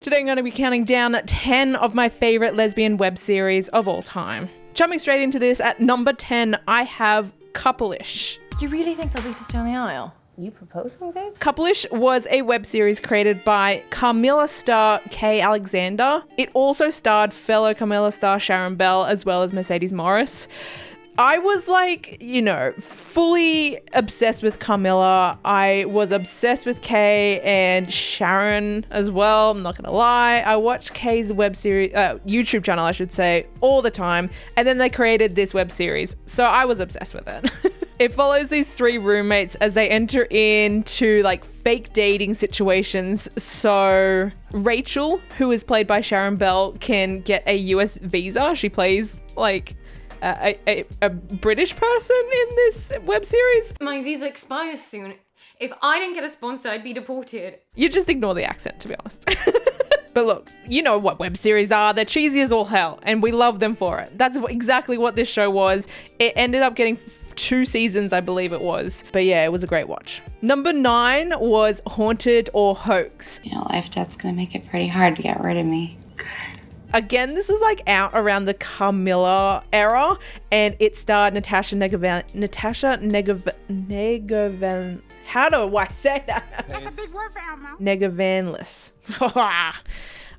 Today I'm going to be counting down 10 of my favorite lesbian web series of all time. Jumping straight into this, at number 10, I have Couple-ish. You really think they'll beat us down the aisle? You proposing, babe? Couple-ish was a web series created by Carmilla star Kay Alexander. It also starred fellow Carmilla star Sharon Bell as well as Mercedes Morris. I was fully obsessed with Carmilla. I was obsessed with Kay and Sharon as well. I'm not gonna lie. I watched Kay's web series, YouTube channel, I should say, all the time. And then they created this web series. So I was obsessed with it. It follows these three roommates as they enter into fake dating situations. So Rachel, who is played by Sharon Bell, can get a US visa. She plays a British person in this web series. My visa expires soon. If I didn't get a sponsor, I'd be deported. You just ignore the accent, to be honest. But look, you know what web series are. They're cheesy as all hell, and we love them for it. That's exactly what this show was. It ended up getting 2 seasons, I believe it was. But yeah, it was a great watch. Number 9 was Haunted or Hoax. Life debt's gonna make it pretty hard to get rid of me. Good. Again, this is out around the Carmilla era, and it starred Natasha Negovan. How do I say that? That's a big word for Elmo. Negovanless.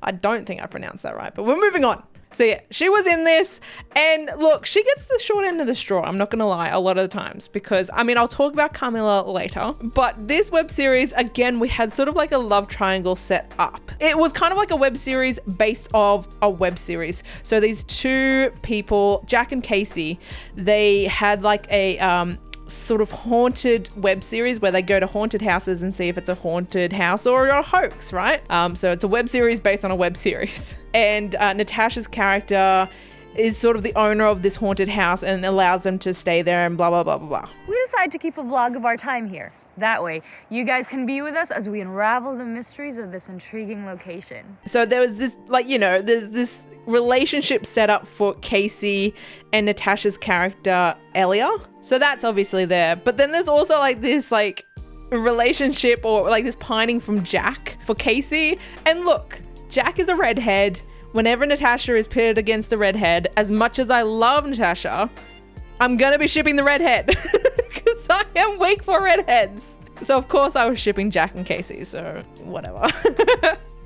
I don't think I pronounced that right, but we're moving on. So yeah, she was in this, and look, she gets the short end of the straw, I'm not gonna lie, a lot of the times, because, I'll talk about Carmilla later, but this web series, again, we had sort of a love triangle set up. It was kind of like a web series based off a web series. So these two people, Jack and Casey, they had a sort of haunted web series where they go to haunted houses and see if it's a haunted house or a hoax, right? So it's a web series based on a web series. And Natasha's character is sort of the owner of this haunted house and allows them to stay there and blah, blah, blah, blah, blah. We decided to keep a vlog of our time here. That way, you guys can be with us as we unravel the mysteries of this intriguing location. So there was this, there's this relationship set up for Casey and Natasha's character, Elia. So that's obviously there. But then there's also this relationship or this pining from Jack for Casey. And look, Jack is a redhead. Whenever Natasha is pitted against a redhead, as much as I love Natasha, I'm gonna be shipping the redhead because I am weak for redheads. So of course I was shipping Jack and Casey, so whatever.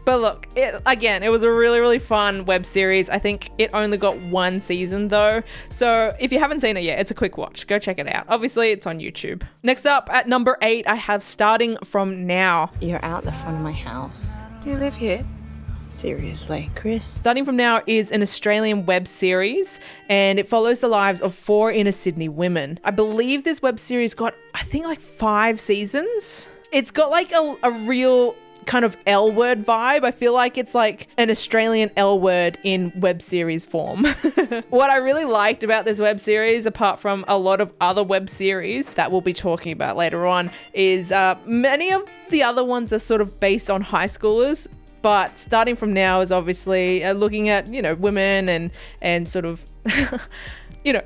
But look, it was a really, really fun web series. I think it only got 1 season though. So if you haven't seen it yet, it's a quick watch. Go check it out. Obviously, it's on YouTube. Next up at number 8, I have Starting From Now. You're out the front of my house. Do you live here? Seriously, Chris? Starting From Now is an Australian web series, and it follows the lives of 4 inner Sydney women. I believe this web series got, 5 seasons. It's got a real kind of L Word vibe. I feel like it's an Australian L Word in web series form. What I really liked about this web series, apart from a lot of other web series that we'll be talking about later on, is many of the other ones are sort of based on high schoolers. But Starting From Now is obviously looking at, women and sort of,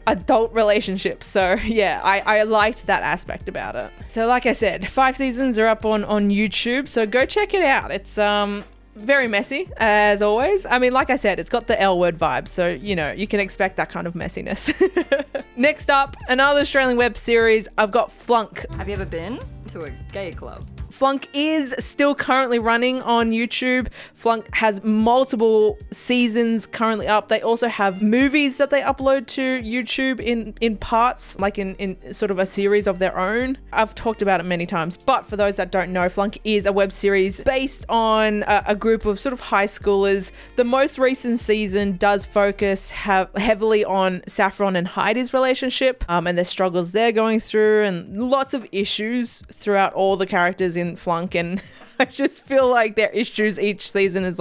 adult relationships. So yeah, I liked that aspect about it. So like I said, 5 seasons are up on YouTube. So go check it out. It's very messy as always. Like I said, it's got the L Word vibe. So, you can expect that kind of messiness. Next up, another Australian web series. I've got Flunk. Have you ever been to a gay club? Flunk is still currently running on YouTube. Flunk has multiple seasons currently up. They also have movies that they upload to YouTube in parts, in sort of a series of their own. I've talked about it many times, but for those that don't know, Flunk is a web series based on a group of sort of high schoolers. The most recent season does focus heavily on Saffron and Heidi's relationship and the struggles they're going through and lots of issues throughout all the characters in Flunk, and I just feel like their issues each season is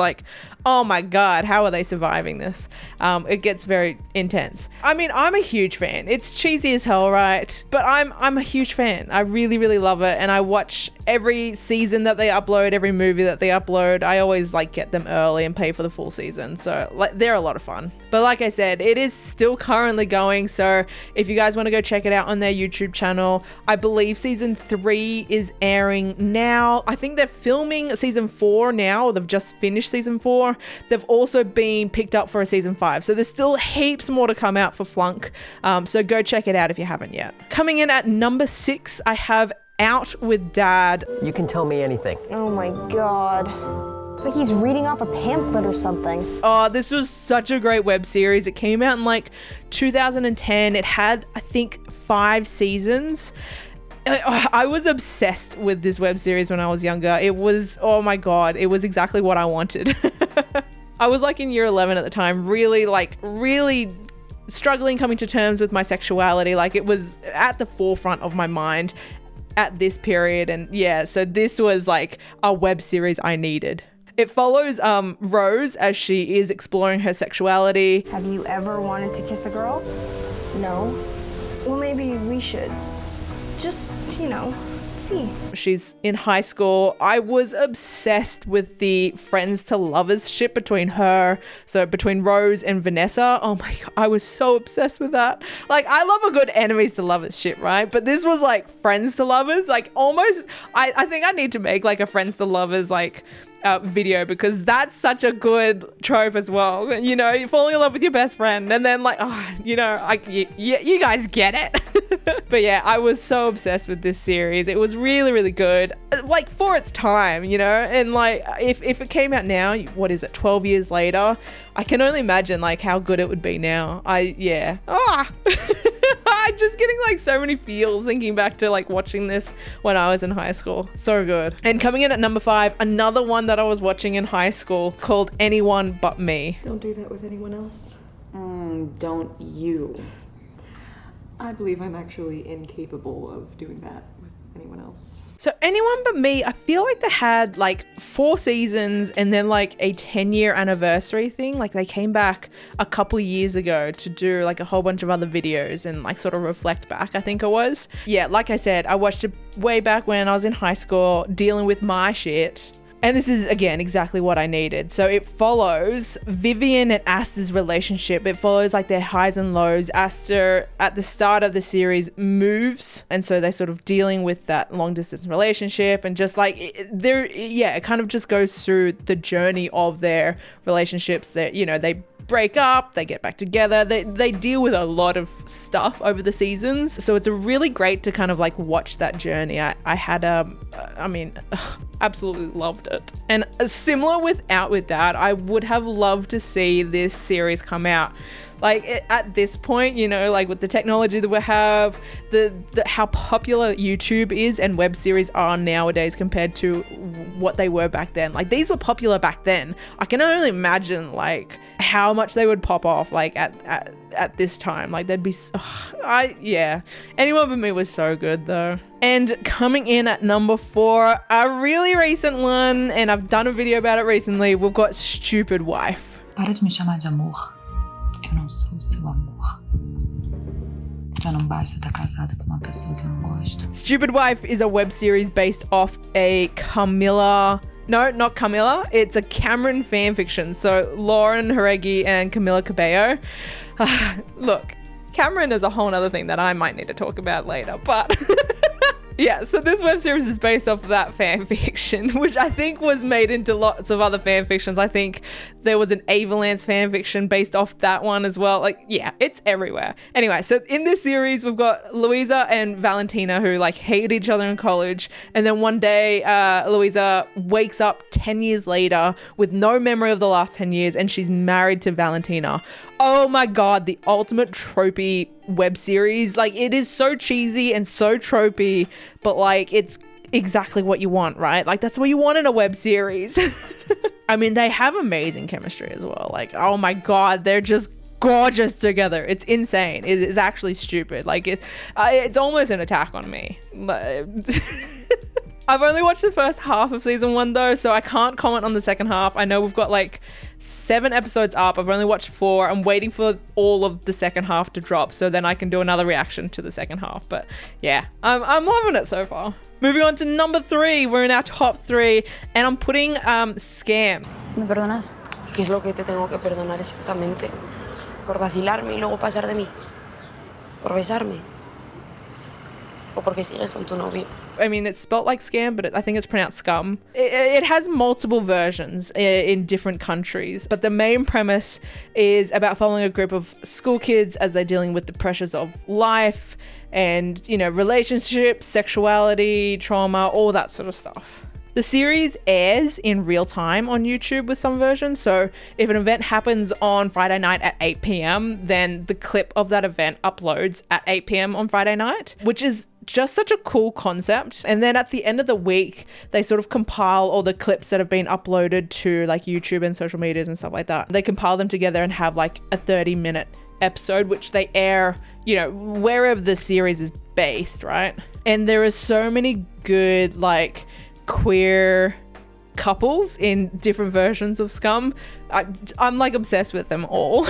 oh my god, how are they surviving this? It gets very intense. I'm a huge fan. It's cheesy as hell, right? But I'm a huge fan. I really, really love it, and I watch every season that they upload, every movie that they upload. I always get them early and pay for the full season, so they're a lot of fun. But like I said, it is still currently going, so if you guys want to go check it out on their YouTube channel, I believe season 3 is airing now. I think they're filming season 4 now. They've just finished season 4. They've also been picked up for a season 5. So there's still heaps more to come out for Flunk. So go check it out if you haven't yet. Coming in at number 6, I have Out with Dad. You can tell me anything. Oh my god. It's like he's reading off a pamphlet or something. Oh, this was such a great web series. It came out in like 2010. It had, I think, 5 seasons. I was obsessed with this web series when I was younger. It was, oh my god, it was exactly what I wanted. I was like in year 11 at the time, really struggling coming to terms with my sexuality. Like it was at the forefront of my mind at this period. And yeah, so this was like a web series I needed. It follows Rose as she is exploring her sexuality. Have you ever wanted to kiss a girl? No. Well, maybe we should. Just, you know, see. She's in high school. I was obsessed with the friends to lovers ship between her. So between Rose and Vanessa. Oh my god, I was so obsessed with that. Like, I love a good enemies to lovers ship, right? But this was like friends to lovers. Like almost, I think I need to make like a friends to lovers like video, because that's such a good trope as well. You know, you're falling in love with your best friend and then like, oh, you know, you guys get it. But yeah, I was so obsessed with this series. It was really, really good, like for its time, you know. And like if it came out now, what is it, 12 years later, I can only imagine like how good it would be now. I'm just getting like so many feels thinking back to like watching this when I was in high school. So good. And coming in at number 5, another one that I was watching in high school called Anyone But Me. Don't do that with anyone else. Don't you? I believe I'm actually incapable of doing that with anyone else. So Anyone But Me, I feel like they had like 4 seasons and then like a 10-year anniversary thing. Like they came back a couple of years ago to do like a whole bunch of other videos and like sort of reflect back, I think it was. Yeah, like I said, I watched it way back when I was in high school dealing with my shit. And this is, again, exactly what I needed. So it follows Vivian and Asta's relationship. It follows like their highs and lows. Asta, at the start of the series, moves. And so they're sort of dealing with that long distance relationship. And just like, it kind of just goes through the journey of their relationships. That, you know, they break up, they get back together, they deal with a lot of stuff over the seasons. So it's really great to kind of like watch that journey. I had absolutely loved it. And similar with Out With Dad, I would have loved to see this series come out. Like at this point, you know, like with the technology that we have, the how popular YouTube is and web series are nowadays compared to what they were back then. Like these were popular back then. I can only imagine like how much they would pop off like at this time. Like they'd be, Anyone But Me was so good though. And coming in at number 4, a really recent one, and I've done a video about it recently, we've got Stupid Wife. Para de me chamar de amor. Eu não sou o seu amor. Já não basta estar casada com uma pessoa que eu não gosto. Stupid Wife is a web series based off a Carmilla. No, not Carmilla. It's a Cameron fanfiction. So Lauren Jaregui and Camila Cabello. Look, Cameron is a whole other thing that I might need to talk about later, but yeah, so this web series is based off of that fan fiction, which I think was made into lots of other fan fictions. I think there was an Avalance fan fiction based off that one as well. Like, yeah, it's everywhere. Anyway, so in this series, we've got Louisa and Valentina who like hate each other in college. And then one day, Louisa wakes up 10 years later with no memory of the last 10 years and she's married to Valentina. Oh my God, the ultimate tropey web series. Like it is so cheesy and so tropey, but like it's exactly what you want, right? Like that's what you want in a web series. I mean, they have amazing chemistry as well. Like, oh my God, they're just gorgeous together. It's insane. It is actually stupid. Like it's almost an attack on me. I've only watched the first half of season 1 though, so I can't comment on the second half. I know we've got like 7 episodes up. I've only watched 4. I'm waiting for all of the second half to drop so then I can do another reaction to the second half. But yeah, I'm loving it so far. Moving on to number 3. We're in our top 3 and I'm putting Skam. ¿Me perdonas? ¿Qué es lo que te tengo que perdonar exactamente? ¿Por vacilarme y luego pasar de mí? ¿Por besarme? o porque sigues con tu novio. I mean, it's spelt like scam, but I think it's pronounced scum. It has multiple versions in different countries, but the main premise is about following a group of school kids as they're dealing with the pressures of life and, you know, relationships, sexuality, trauma, all that sort of stuff. The series airs in real time on YouTube with some versions. So if an event happens on Friday night at 8 p.m, then the clip of that event uploads at 8 p.m. on Friday night, which is just such a cool concept. And then at the end of the week, they sort of compile all the clips that have been uploaded to like YouTube and social medias and stuff like that. They compile them together and have like a 30-minute episode, which they air, you know, wherever the series is based, right? And there are so many good like queer couples in different versions of Skam. I'm like obsessed with them all.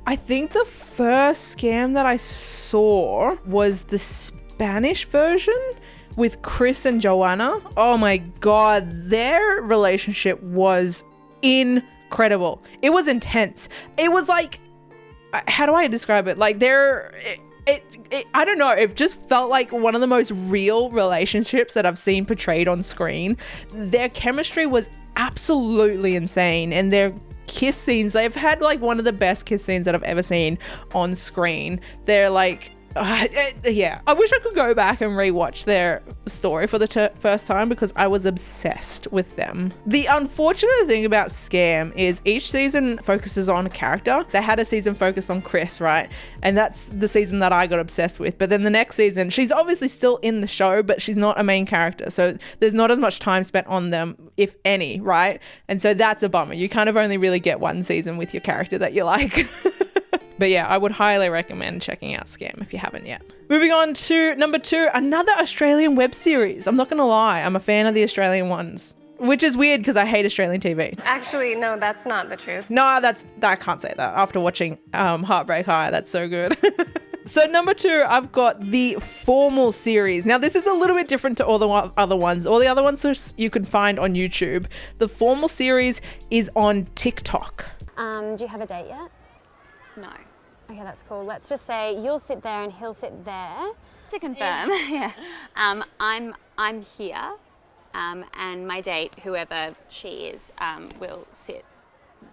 I think the first Skam that I saw was the Spanish version with Chris and Joanna. Oh my god, their relationship was incredible. It was intense. It was like, how do I describe it? Like I don't know, it just felt like one of the most real relationships that I've seen portrayed on screen. Their chemistry was absolutely insane, and their kiss scenes, they've had like one of the best kiss scenes that I've ever seen on screen. They're like, yeah, I wish I could go back and rewatch their story for the first time because I was obsessed with them. The unfortunate thing about Skam is each season focuses on a character. They had a season focused on Chris, right? And that's the season that I got obsessed with. But then the next season, she's obviously still in the show, but she's not a main character. So there's not as much time spent on them, if any, right? And so that's a bummer. You kind of only really get one season with your character that you like. But yeah, I would highly recommend checking out Skam if you haven't yet. Moving on to number 2, another Australian web series. I'm not gonna lie, I'm a fan of the Australian ones, which is weird because I hate Australian TV. Actually, no, that's not the truth. No, I can't say that after watching Heartbreak High. That's so good. So number 2, I've got the Formal series. Now this is a little bit different to all the other ones. All the other ones you can find on YouTube. The Formal series is on TikTok. Do you have a date yet? No. Okay, that's cool. Let's just say you'll sit there and he'll sit there. To confirm, yeah. I'm here, and my date, whoever she is, will sit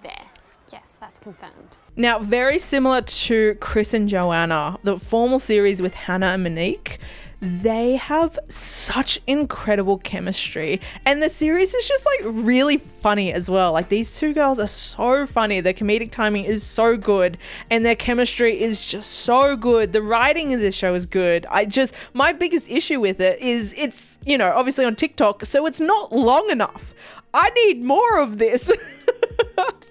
there. Yes, that's confirmed. Now, very similar to Chris and Joanna, the Formal series with Hannah and Monique, they have such incredible chemistry, and the series is just like really funny as well. Like these two girls are so funny, their comedic timing is so good, and their chemistry is just so good. The writing in this show is good. My biggest issue with it is it's, you know, obviously on TikTok, so it's not long enough. I need more of this.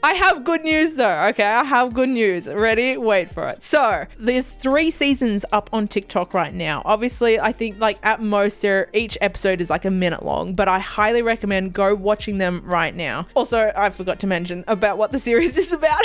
I have good news though, okay? I have good news. Ready? Wait for it. So, there's 3 seasons up on TikTok right now. Obviously, I think like at most each episode is like a minute long, but I highly recommend go watching them right now. Also, I forgot to mention about what the series is about.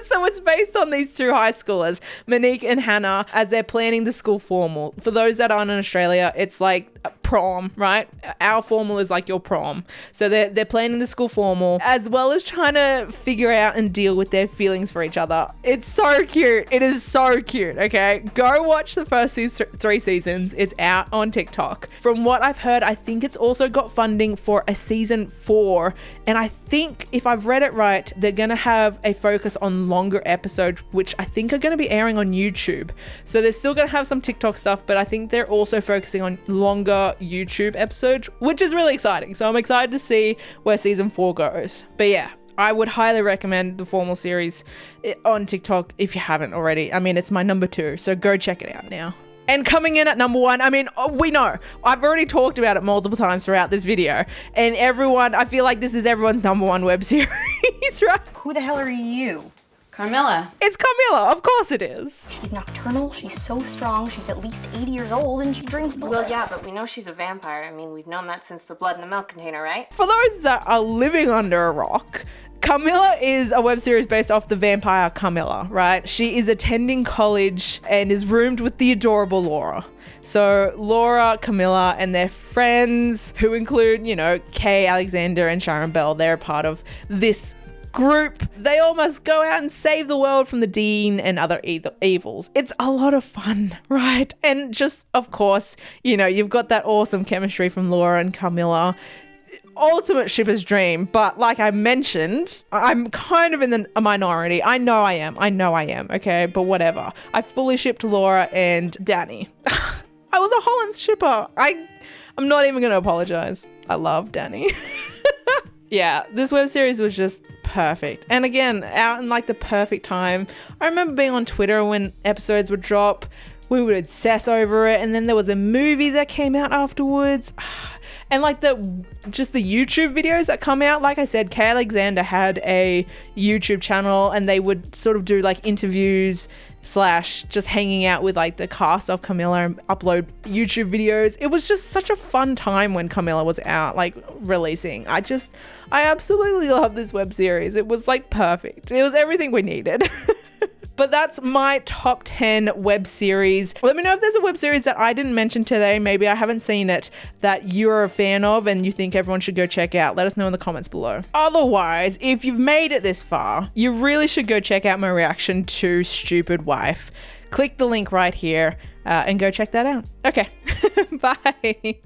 So it's based on these 2 high schoolers, Monique and Hannah, as they're planning the school formal. For those that aren't in Australia, it's like prom, right? Our formal is like your prom. So they're planning the school formal as well as trying to figure out and deal with their feelings for each other. It's so cute. It is so cute, okay? Go watch the first 3 seasons. It's out on TikTok. From what I've heard, I think it's also got funding for a season 4. And I think if I've read it right, they're going to have a focus on longer episodes, which I think are going to be airing on YouTube. So they're still going to have some TikTok stuff, but I think they're also focusing on longer YouTube episodes, which is really exciting. So I'm excited to see where season 4 goes. But yeah, I would highly recommend the Formal series on TikTok if you haven't already. I mean, it's my number 2, so go check it out now. And coming in at number 1, I mean, we know, I've already talked about it multiple times throughout this video, and I feel like this is everyone's number 1 web series, right? Who the hell are you? Carmilla. It's Carmilla, of course it is. She's nocturnal, she's so strong, she's at least 80 years old, and she drinks blood. Well, yeah, but we know she's a vampire. I mean, we've known that since the blood in the milk container, right? For those that are living under a rock, Carmilla is a web series based off the vampire Carmilla, right? She is attending college and is roomed with the adorable Laura. So Laura, Carmilla, and their friends, who include, you know, Kay, Alexander, and Sharon Bell, they're a part of this group. They all must go out and save the world from the Dean and other evils. It's a lot of fun, right? And just, of course, you know, you've got that awesome chemistry from Laura and Carmilla. Ultimate shipper's dream, but like I mentioned, I'm kind of in a minority. I know I am, okay? But whatever. I fully shipped Laura and Danny. I was a Hollands shipper. I'm not even going to apologize. I love Danny. Yeah, this web series was just perfect. And again, out in like the perfect time. I remember being on Twitter when episodes would drop. We would obsess over it. And then there was a movie that came out afterwards. And like the YouTube videos that come out, like I said, Kay Alexander had a YouTube channel and they would sort of do like interviews / just hanging out with like the cast of Carmilla and upload YouTube videos. It was just such a fun time when Carmilla was out, like releasing. I absolutely love this web series. It was like perfect. It was everything we needed. But that's my top 10 web series. Let me know if there's a web series that I didn't mention today, maybe I haven't seen it, that you're a fan of and you think everyone should go check out. Let us know in the comments below. Otherwise, if you've made it this far, you really should go check out my reaction to Stupid Wife. Click the link right here and go check that out. Okay, bye.